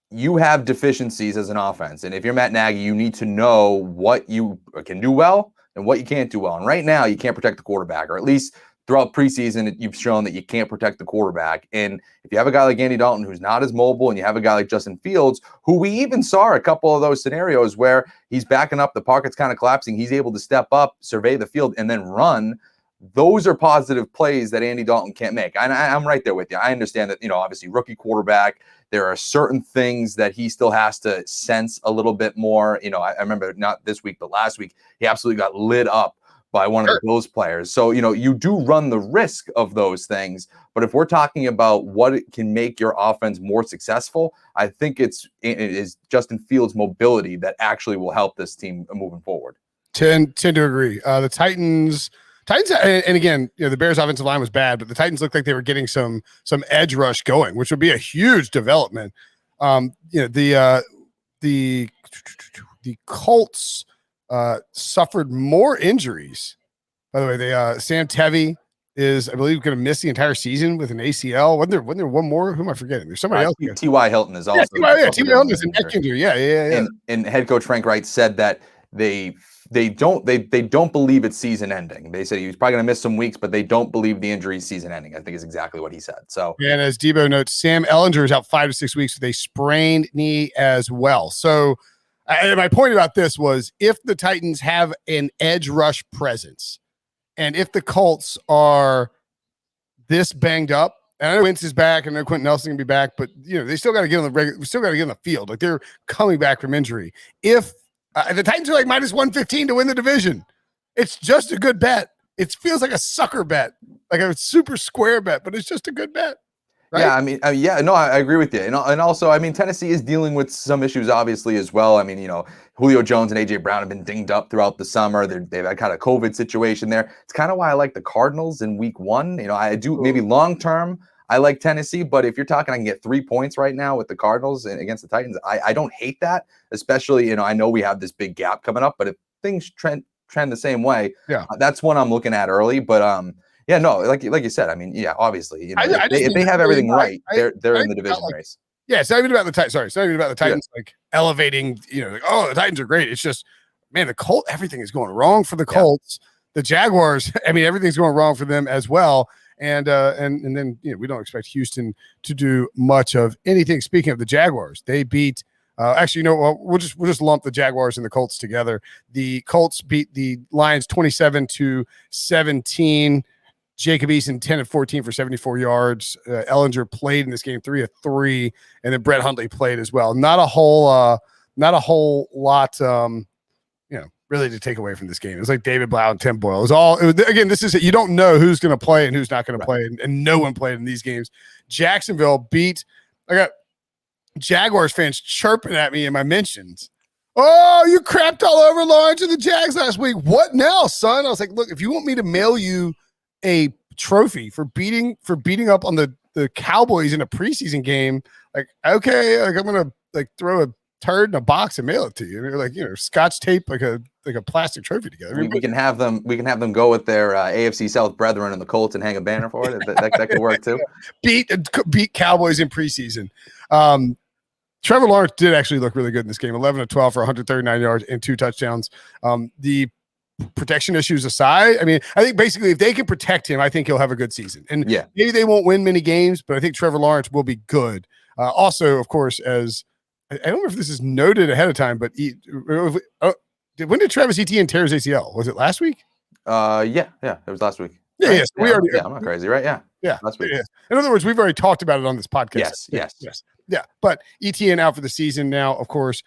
you have deficiencies as an offense. And if you're Matt Nagy, you need to know what you can do well and what you can't do well. And right now, you can't protect the quarterback, or at least throughout preseason, you've shown that you can't protect the quarterback. And if you have a guy like Andy Dalton who's not as mobile, and you have a guy like Justin Fields, who we even saw a couple of those scenarios where he's backing up, the pocket's kind of collapsing, he's able to step up, survey the field, and then run. Those are positive plays that Andy Dalton can't make. I'm right there with you. I understand that, obviously rookie quarterback, there are certain things that he still has to sense a little bit more. I remember not this week, but last week, he absolutely got lit up by one of the Bills players. So, you do run the risk of those things. But if we're talking about what it can make your offense more successful, I think it is Justin Fields' mobility that actually will help this team moving forward. Tend to agree. The Titans, and again, the Bears' offensive line was bad, but the Titans looked like they were getting some edge rush going, which would be a huge development. The Colts suffered more injuries. By the way, Sam Tevy is, I believe, going to miss the entire season with an ACL. Wasn't there one more? Who am I forgetting? There's somebody else. T.Y. Hilton is also. T.Y. Hilton is a neck injury. Yeah. And head coach Frank Wright said that they don't believe it's season ending. They said he was probably going to miss some weeks, but they don't believe the injury is season ending. I think is exactly what he said. So, and as Debo notes, Sam Ehlinger is out 5 to 6 weeks with a sprained knee as well. So, my point about this was, if the Titans have an edge rush presence, and if the Colts are this banged up, and I know Wentz is back, and I know Quentin Nelson can be back, but they still got to get on the field. Like, they're coming back from injury. If the Titans are like minus 115 to win the division, it's just a good bet. It feels like a sucker bet, like a super square bet, but it's just a good bet. Right? Yeah, I agree with you. And also, Tennessee is dealing with some issues, obviously, as well. Julio Jones and A.J. Brown have been dinged up throughout the summer. They've had kind of COVID situation there. It's kind of why I like the Cardinals in week 1. I do maybe long-term, I like Tennessee, but if you're talking, I can get 3 points right now with the Cardinals and against the Titans. I don't hate that, especially, I know we have this big gap coming up, but if things trend the same way, that's one I'm looking at early. But like you said, obviously, if they have everything right, they're in the division race. Yeah, it's not even about the Titans. Sorry, it's not even about the Titans like elevating. The Titans are great. It's just, man, the Colts. Everything is going wrong for the Colts. The Jaguars. Everything's going wrong for them as well. and then we don't expect Houston to do much of anything. Speaking of the Jaguars, they beat. Actually, we'll just lump the Jaguars and the Colts together. The Colts beat the Lions 27-17. Jacob Eason 10 of 14 for 74 yards. Ellinger played in this game 3 of 3, and then Brett Hundley played as well. Not a whole lot, really to take away from this game. It was like David Blau and Tim Boyle. This is it. You don't know who's going to play and who's not going to play, and no one played in these games. Jacksonville beat. I got Jaguars fans chirping at me in my mentions. Oh, you crapped all over Lawrence and the Jags last week. What now, son? I was like, look, if you want me to mail you a trophy for beating up on the Cowboys in a preseason game, like, okay, like I'm gonna like throw a turd in a box and mail it to you. And like, Scotch tape like a plastic trophy together. We can have them go with their AFC South brethren and the Colts and hang a banner for it. That could work too. Beat Cowboys in preseason. Trevor Lawrence did actually look really good in this game. 11 of 12 for 139 yards and 2 touchdowns. The protection issues aside, I mean, I think basically if they can protect him, I think he'll have a good season. And maybe they won't win many games, but I think Trevor Lawrence will be good. Also, of course, as I don't know if this is noted ahead of time, but when did Travis Etienne tear his ACL? Was it last week? It was last week. Yeah. I'm not crazy, right? Yeah. Last week. Yeah. In other words, we've already talked about it on this podcast. Yes. Yeah, but Etienne out for the season now, of course.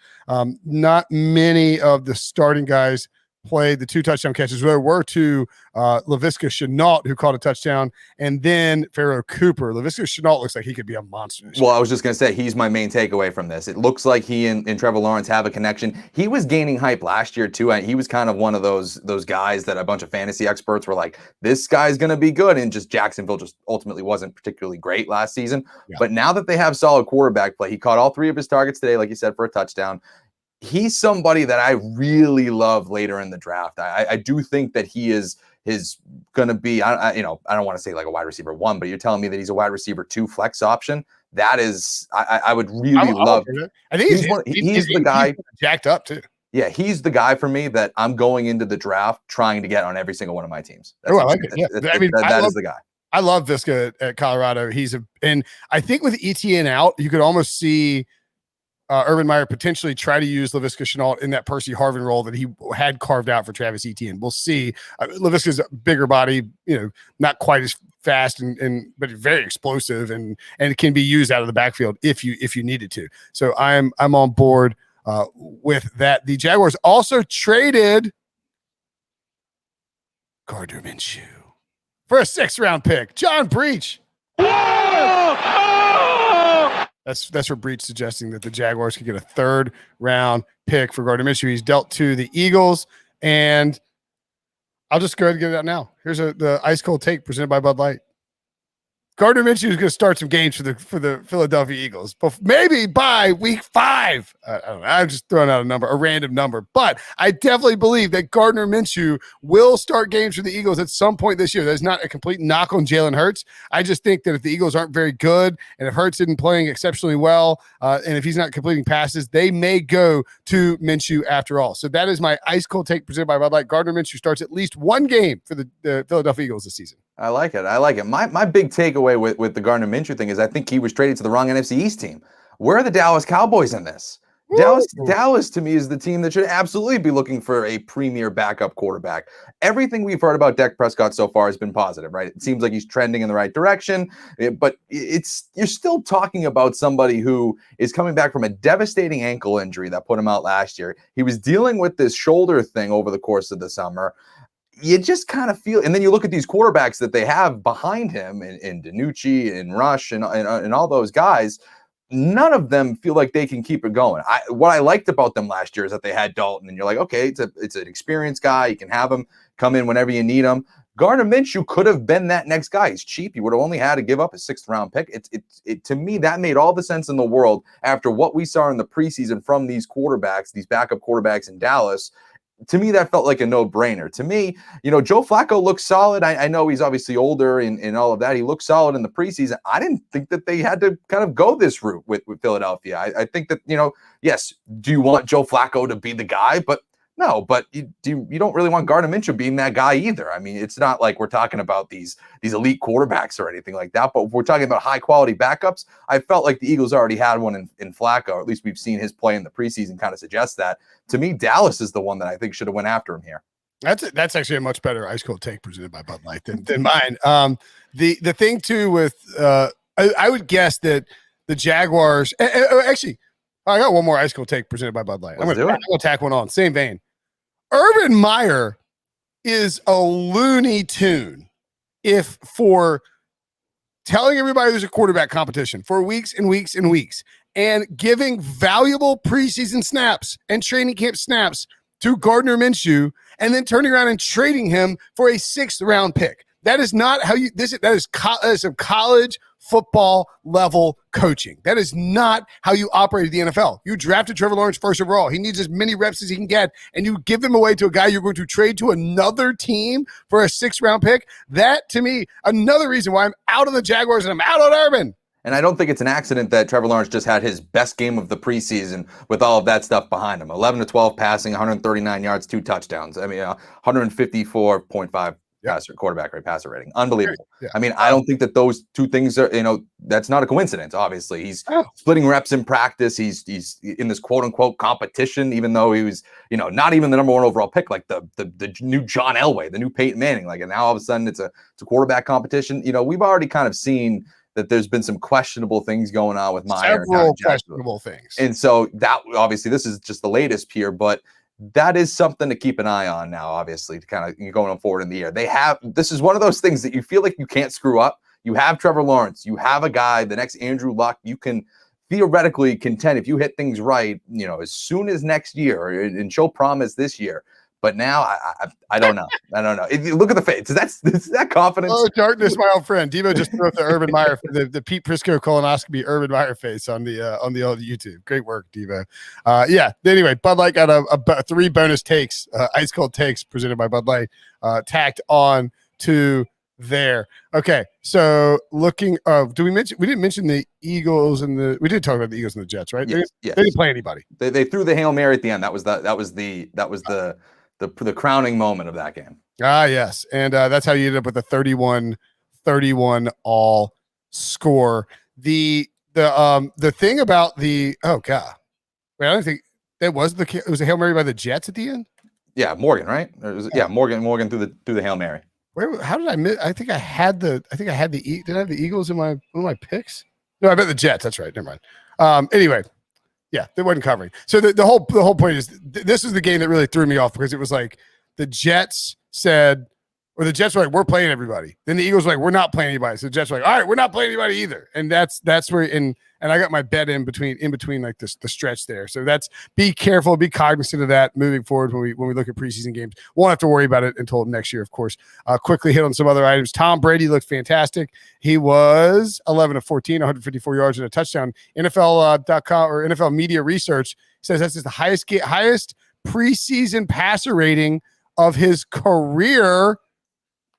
Not many of the starting guys played. The 2 touchdown catches. There were 2, Laviska Shenault, who caught a touchdown, and then Pharaoh Cooper. Laviska Shenault looks like he could be a monster. Well, I was just going to say, he's my main takeaway from this. It looks like he and Trevor Lawrence have a connection. He was gaining hype last year, too. He was kind of one of those guys that a bunch of fantasy experts were like, this guy's going to be good, and just Jacksonville just ultimately wasn't particularly great last season. Yeah. But now that they have solid quarterback play, he caught all 3 of his targets today, like you said, for a touchdown. He's somebody that I really love later in the draft. I do think that he is going to be, I don't want to say like a wide receiver 1, but you're telling me that he's a wide receiver 2 flex option. That is, I would really love. I think he's the guy. He's jacked up too. Yeah, he's the guy for me that I'm going into the draft trying to get on every single one of my teams. I like it. Yeah. That is the guy. I love Viska at Colorado. And I think with ETN out, you could almost see Urban Meyer potentially try to use Laviska Shenault in that Percy Harvin role that he had carved out for Travis Etienne. We'll see. Laviska's a bigger body, not quite as fast but very explosive and can be used out of the backfield if you needed to. So I'm on board with that. The Jaguars also traded Gardner Minshew for a 6th round pick. John Breach. That's for Breach suggesting that the Jaguars could get a 3rd round pick for Gardner Minshew. He's dealt to the Eagles, and I'll just go ahead and get it out now. Here's the ice cold take presented by Bud Light. Gardner Minshew is going to start some games for the Philadelphia Eagles, but maybe by week 5. I don't know. I'm just throwing out a random number, but I definitely believe that Gardner Minshew will start games for the Eagles at some point this year. That's not a complete knock on Jalen Hurts. I just think that if the Eagles aren't very good, and if Hurts isn't playing exceptionally well, and if he's not completing passes, they may go to Minshew after all. So that is my ice cold take presented by Bud Light. Gardner Minshew starts at least 1 game for the Philadelphia Eagles this season. I like it. My big takeaway with the Gardner Minshew thing is I think he was traded to the wrong NFC East team. Where are the Dallas Cowboys in this? Dallas to me is the team that should absolutely be looking for a premier backup quarterback. Everything we've heard about Dak Prescott so far has been positive, right? It seems like he's trending in the right direction, but you're still talking about somebody who is coming back from a devastating ankle injury that put him out last year. He was dealing with this shoulder thing over the course of the summer. You just kind of feel, and then you look at these quarterbacks that they have behind him in DiNucci and Rush and all those guys. None of them feel like they can keep it going. What I liked about them last year is that they had Dalton, and you're like, okay, it's an experienced guy. You can have him come in whenever you need him. Gardner Minshew could have been that next guy. He's cheap. He would have only had to give up a 6th round pick. It to me, that made all the sense in the world after what we saw in the preseason from these quarterbacks, these backup quarterbacks in Dallas. To me, that felt like a no-brainer. To me, Joe Flacco looks solid. I know he's obviously older and all of that. He looked solid in the preseason. I didn't think that they had to kind of go this route with Philadelphia. I think that, yes, do you want Joe Flacco to be the guy? But No, but you don't really want Gardner Minshew being that guy either. I mean, it's not like we're talking about these elite quarterbacks or anything like that, but if we're talking about high quality backups, I felt like the Eagles already had one in Flacco, or at least we've seen his play in the preseason kind of suggests that. To me, Dallas is the one that I think should have went after him here. That's actually a much better ice cold take presented by Bud Light than mine. The thing too with I would guess that the Jaguars actually I got one more ice cold take presented by Bud Light. I'm gonna tack one on. Same vein. Urban Meyer is a Looney Tune if for telling everybody there's a quarterback competition for weeks and weeks and weeks and giving valuable preseason snaps and training camp snaps to Gardner Minshew and then turning around and trading him for a 6th round pick. That is not how you that is some college football level coaching. That is not how you operate the NFL. You drafted Trevor Lawrence first overall. He needs as many reps as he can get, and you give him away to a guy you're going to trade to another team for a 6th round pick. That, to me, another reason why I'm out on the Jaguars and I'm out on Urban. And I don't think it's an accident that Trevor Lawrence just had his best game of the preseason with all of that stuff behind him. 11 to 12 passing, 139 yards, 2 touchdowns. I mean, 154.5 passer rating. Unbelievable. Yeah. I mean, I don't think that those two things are, that's not a coincidence, obviously. He's splitting reps in practice. He's in this quote unquote competition, even though he was, not even the number 1 overall pick, like the new John Elway, the new Peyton Manning. Like, and now all of a sudden it's a quarterback competition. We've already kind of seen that there's been some questionable things going on with Meyer. Several questionable things. And so that obviously this is just the latest here, but that is something to keep an eye on now, obviously, to kind of going forward in the year. This is one of those things that you feel like you can't screw up. You have Trevor Lawrence. You have a guy, the next Andrew Luck. You can theoretically contend if you hit things right, as soon as next year and show promise this year. But now I don't know. I don't know. Look at the face. Is that confidence? Oh, darkness, my old friend. Devo just threw up the Urban Meyer, the Pete Prisco colonoscopy Urban Meyer face on the old YouTube. Great work, Devo. Yeah. Anyway, Bud Light got a 3 bonus takes, ice cold takes presented by Bud Light, tacked on to there. Okay. So looking, we didn't mention the Eagles we did talk about the Eagles and the Jets, right? Yes. They didn't play anybody. They threw the Hail Mary at the end. That was the crowning moment of that game. Yes. And that's how you ended up with a 31-31 all score. The thing about wait, I don't think it was a Hail Mary by the Jets at the end. Yeah, Morgan, right? Morgan threw the Hail Mary. How did I miss? I think I had the did I have the Eagles in one of my picks? No, I bet the Jets. That's right. Never mind. Anyway. Yeah, they wasn't covering. So the whole point is this is the game that really threw me off because it was like the Jets said, or the Jets were like, we're playing everybody. Then the Eagles were like, we're not playing anybody. So the Jets were like, all right, we're not playing anybody either. And that's where and I got my bet in between like the stretch there. So be careful, be cognizant of that moving forward when we look at preseason games. Won't have to worry about it until next year, of course. Quickly hit on some other items. Tom Brady looked fantastic. He was 11 of 14, 154 yards and a touchdown. NFL.com or NFL Media Research says that's the highest preseason passer rating of his career,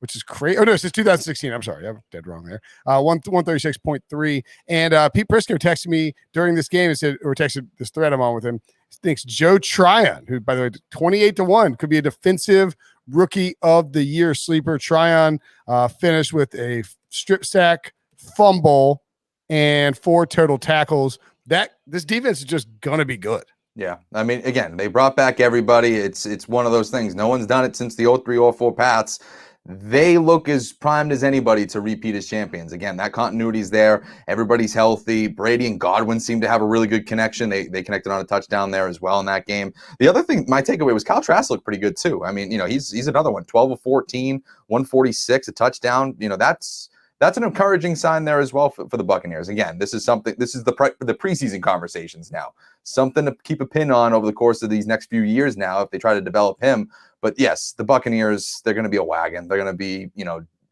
which is crazy. Oh, no, it's 2016. I'm sorry. I'm dead wrong there. 136.3. And Pete Prisco texted me during this game and said, or texted this thread I'm on with him, thinks Joe Tryon, who, by the way, 28-1, could be a defensive rookie of the year sleeper. Tryon finished with a strip sack, fumble, and 4 total tackles. This defense is just going to be good. Yeah. I mean, again, they brought back everybody. It's one of those things. No one's done it since the 03-04 Pats. They look as primed as anybody to repeat as champions. Again, that continuity is there. Everybody's healthy. Brady and Godwin seem to have a really good connection. They connected on a touchdown there as well in that game. The other thing, my takeaway was Kyle Trask looked pretty good too. I mean, he's another one. 12 of 14, 146, a touchdown. That's an encouraging sign there as well for the Buccaneers. Again, this is the preseason conversations now. Something to keep a pin on over the course of these next few years now if they try to develop him. But yes, the Buccaneers, they're going to be a wagon. They're going to be,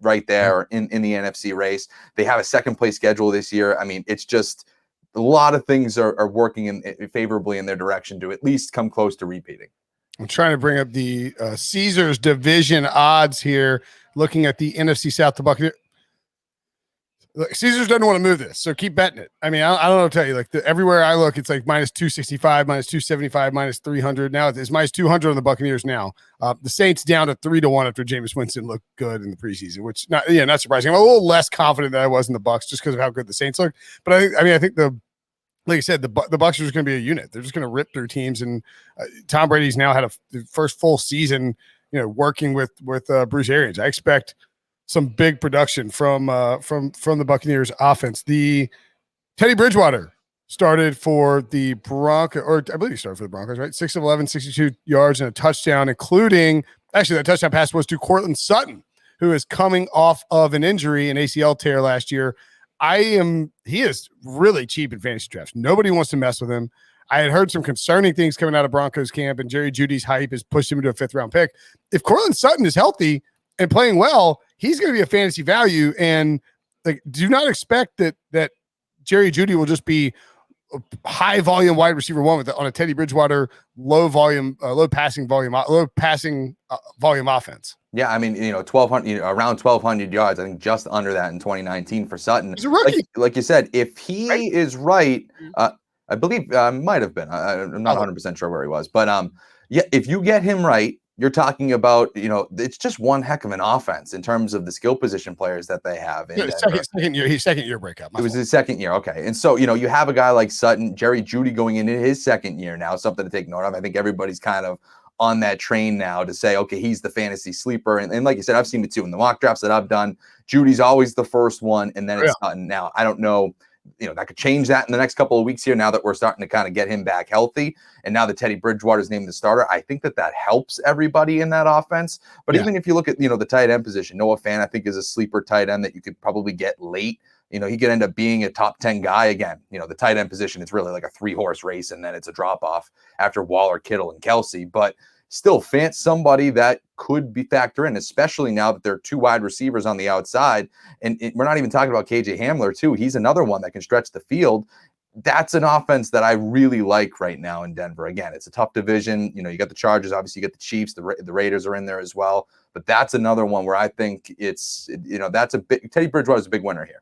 right there in the NFC race. They have a second place schedule this year. I mean, it's just a lot of things are working favorably in their direction to at least come close to repeating. I'm trying to bring up the Caesars division odds here, looking at the NFC South, the Buccaneers. Look, Caesars doesn't want to move this, so keep betting it. I mean, I don't know what to tell you. Like everywhere I look, it's like minus 265, minus 275, minus 300. Now it's minus 200 on the Buccaneers now. The Saints down to 3-1 after Jameis Winston looked good in the preseason, which not surprising. I'm a little less confident than I was in the Bucs just because of how good the Saints look. But I think like I said, the Bucs are just going to be a unit. They're just going to rip through teams, and Tom Brady's now had the first full season, working with Bruce Arians. I expect some big production from the Buccaneers offense. The Teddy Bridgewater started for the Broncos, or I believe he started for the Broncos, right? 6 of 11, 62 yards and a touchdown, including actually that touchdown pass was to Cortland Sutton, who is coming off of an injury, an ACL tear last year. He is really cheap in fantasy drafts. Nobody wants to mess with him. I had heard some concerning things coming out of Broncos camp, and Jerry Jeudy's hype has pushed him into a 5th round pick. If Cortland Sutton is healthy and playing well, he's going to be a fantasy value. And like, do not expect that Jerry Jeudy will just be a high volume wide receiver one on a Teddy Bridgewater low passing volume offense. Yeah, I mean, 1,200, around 1,200 yards. I think just under that in 2019 for Sutton. He's a rookie. Like you said, if he is right, I believe might have been. I'm not 100% sure where he was, but if you get him right, you're talking about, it's just one heck of an offense in terms of the skill position players that they have. Second year breakup. It was his second year. Okay. And so, you have a guy like Sutton, Jerry Jeudy going into his second year now, something to take note of. I think everybody's kind of on that train now to say, okay, he's the fantasy sleeper. And like you said, I've seen it too in the mock drafts that I've done. Judy's always the first one, and then it's Sutton. Now, I don't know, that could change that in the next couple of weeks here now that we're starting to kind of get him back healthy. And now that Teddy Bridgewater's named the starter, I think that helps everybody in that offense. But even if you look at, the tight end position, Noah Fant, I think, is a sleeper tight end that you could probably get late. He could end up being a top 10 guy again. The tight end position, it's really like a 3-horse race, and then it's a drop off after Waller, Kittle, and Kelsey. But still, Fant's somebody that could be factor in, especially now that there are 2 wide receivers on the outside. And we're not even talking about KJ Hamler, too. He's another one that can stretch the field. That's an offense that I really like right now in Denver. Again, it's a tough division. You got the Chargers, obviously you got the Chiefs, the Raiders are in there as well. But that's another one where I think that's a big, Teddy Bridgewater's a big winner here.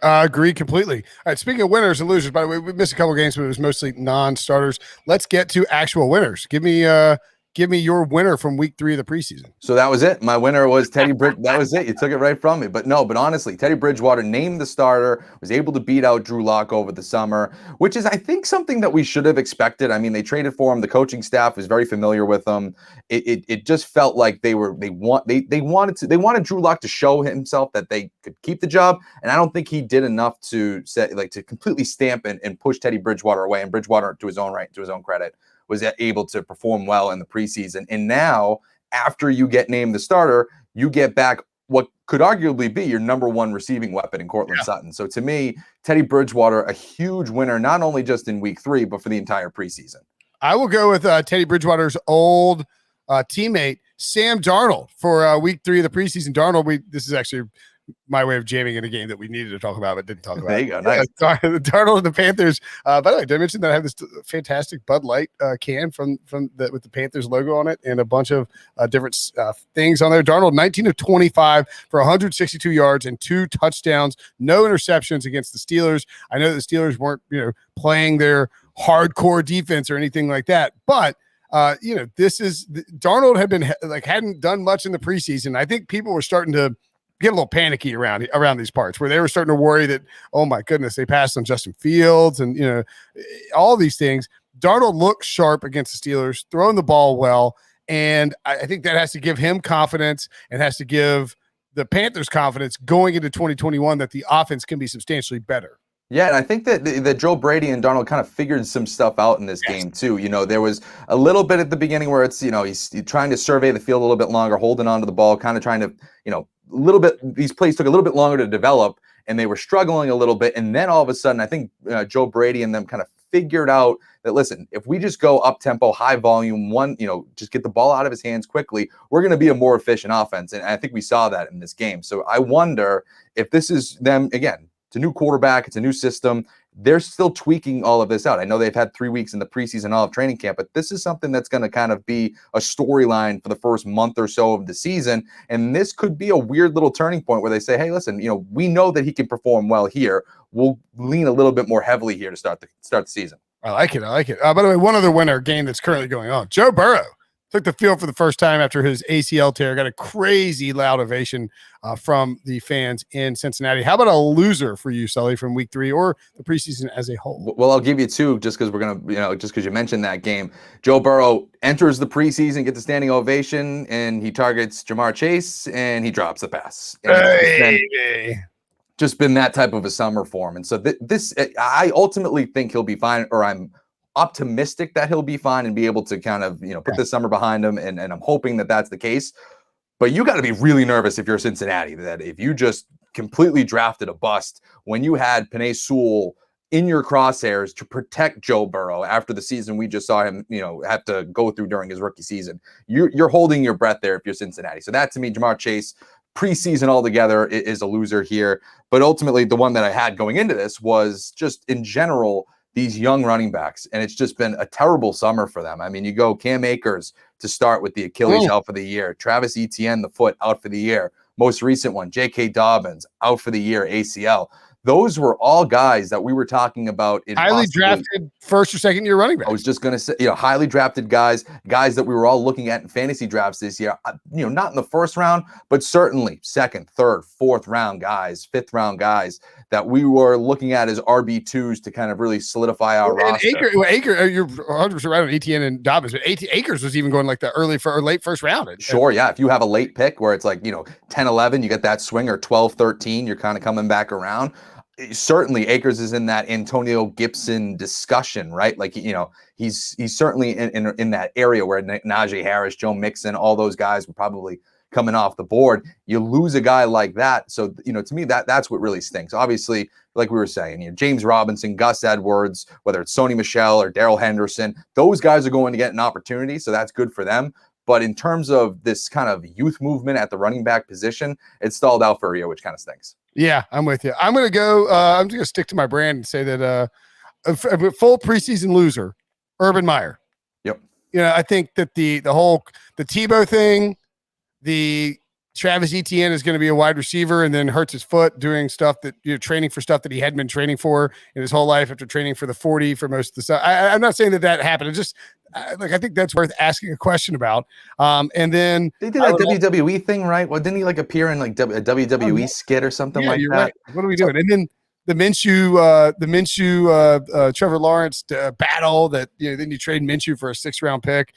I agree completely. All right, speaking of winners and losers, by the way, we missed a couple games, but it was mostly non-starters. Let's get to actual winners. Give me your winner from week 3 of the preseason. So that was it. My winner was Teddy Bridgewater. That was it. You took it right from me. But honestly, Teddy Bridgewater named the starter, was able to beat out Drew Lock over the summer, which is, I think, something that we should have expected. I mean, they traded for him. The coaching staff was very familiar with him. It just felt like they wanted Drew Lock to show himself that they could keep the job. And I don't think he did enough to completely stamp and push Teddy Bridgewater away. And Bridgewater, to his own credit, was able to perform well in the preseason. And now, after you get named the starter, you get back what could arguably be your number 1 receiving weapon in Cortland Sutton. So to me, Teddy Bridgewater, a huge winner, not only just in week 3, but for the entire preseason. I will go with Teddy Bridgewater's old teammate, Sam Darnold, for week 3 of the preseason. Darnold, this is actually my way of jamming in a game that we needed to talk about, but didn't talk about. There you go. Nice. Darnold and the Panthers. By the way, did I mention that I have this fantastic Bud Light can with the Panthers logo on it and a bunch of different things on there? Darnold, 19 of 25 for 162 yards and 2 touchdowns, no interceptions against the Steelers. I know the Steelers weren't, playing their hardcore defense or anything like that, but this is Darnold hadn't done much in the preseason. I think people were starting to get a little panicky around these parts where they were starting to worry that, oh my goodness, they passed on Justin Fields and, all these things. Darnold looks sharp against the Steelers, throwing the ball well. And I think that has to give him confidence and has to give the Panthers confidence going into 2021 that the offense can be substantially better. Yeah, and I think that Joe Brady and Darnold kind of figured some stuff out in this game too. There was a little bit at the beginning where it's, he's trying to survey the field a little bit longer, holding onto the ball, kind of trying to, a little bit, these plays took a little bit longer to develop and they were struggling a little bit. And then all of a sudden, I think Joe Brady and them kind of figured out that, listen, if we just go up tempo, high volume, just get the ball out of his hands quickly, we're going to be a more efficient offense. And I think we saw that in this game. So I wonder if this is them, again, it's a new quarterback, it's a new system. they're still tweaking all of this out. I know they've had 3 weeks in the preseason, all of training camp, but this is something that's going to kind of be a storyline for the first month or so of the season. And this could be a weird little turning point where they say, hey, listen, we know that he can perform well here. We'll lean a little bit more heavily here to start the season. I like it. By the way, one other winner game that's currently going on. Joe Burrow took the field for the first time after his ACL tear. Got a crazy loud ovation from the fans in Cincinnati. How about a loser for you, Sully, from week 3 or the preseason as a whole? Well, I'll give you 2 just because we're going to, just because you mentioned that game. Joe Burrow enters the preseason, gets a standing ovation, and he targets Jamar Chase, and he drops the pass. And just been that type of a summer for him. And so I ultimately think he'll be fine, or I'm optimistic that he'll be fine and be able to kind of, put this summer behind him. And I'm hoping that that's the case. But you got to be really nervous if you're Cincinnati, that if you just completely drafted a bust when you had Penei Sewell in your crosshairs to protect Joe Burrow after the season we just saw him, have to go through during his rookie season. You're holding your breath there if you're Cincinnati. So that, to me, Jamar Chase, preseason altogether, is a loser here. But ultimately, the one that I had going into this was just in general, these young running backs, and it's just been a terrible summer for them. I mean, you go Cam Akers to start with the Achilles out for the year, Travis Etienne, the foot, out for the year. Most recent one, JK Dobbins, out for the year, ACL. Those were all guys that we were talking about in highly drafted first or second year running back. I was just going to say, highly drafted guys that we were all looking at in fantasy drafts this year, not in the first round, but certainly second, third, fourth round guys, fifth round guys that we were looking at as RB2s to kind of really solidify our roster. Akers, you're 100% right on Etienne and Dobbins, but Akers was even going like the early or late first round. Sure, yeah. If you have a late pick where it's like, 10, 11, you get that swing, or 12, 13, you're kind of coming back around. Certainly Akers is in that Antonio Gibson discussion, right? Like, he's certainly in that area where Najee Harris, Joe Mixon, all those guys were probably coming off the board. You lose a guy like that. So, to me, that's what really stinks. Obviously, like we were saying, James Robinson, Gus Edwards, whether it's Sony Michel or Darrell Henderson, those guys are going to get an opportunity. So that's good for them. But in terms of this kind of youth movement at the running back position, it's stalled out for a year, which kind of stinks. Yeah, I'm with you. I'm going to go. I'm just going to stick to my brand and say that a full preseason loser, Urban Meyer. Yep. I think that the Tebow thing, the Travis Etienne is going to be a wide receiver and then hurts his foot doing stuff that training for stuff that he hadn't been training for in his whole life after training for the 40 for most of the stuff. I'm not saying that happened. It's just I think that's worth asking a question about. And then they did that WWE thing, right? Well, didn't he appear in a WWE skit or something like that? Right. What are we doing? And then the Minshew, Trevor Lawrence battle that, then you trade Minshew for a 6th round pick.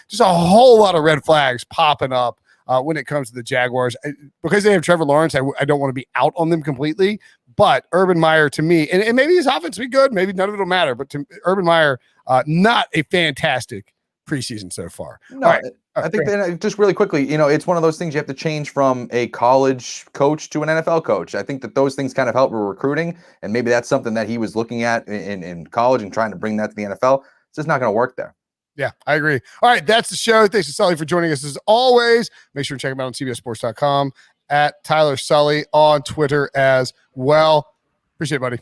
Just a whole lot of red flags popping up when it comes to the Jaguars. Because they have Trevor Lawrence, I don't want to be out on them completely. But Urban Meyer, to me, and maybe his offense will be good, maybe none of it will matter. But to Urban Meyer, not a fantastic preseason so far. No, all right. I think that just really quickly, it's one of those things you have to change from a college coach to an NFL coach. I think that those things kind of help with recruiting, and maybe that's something that he was looking at in college and trying to bring that to the NFL. It's just not going to work there. Yeah, I agree. All right, that's the show. Thanks to Sully for joining us as always. Make sure to check him out on CBSSports.com, at Tyler Sully on Twitter as well. Appreciate it, buddy.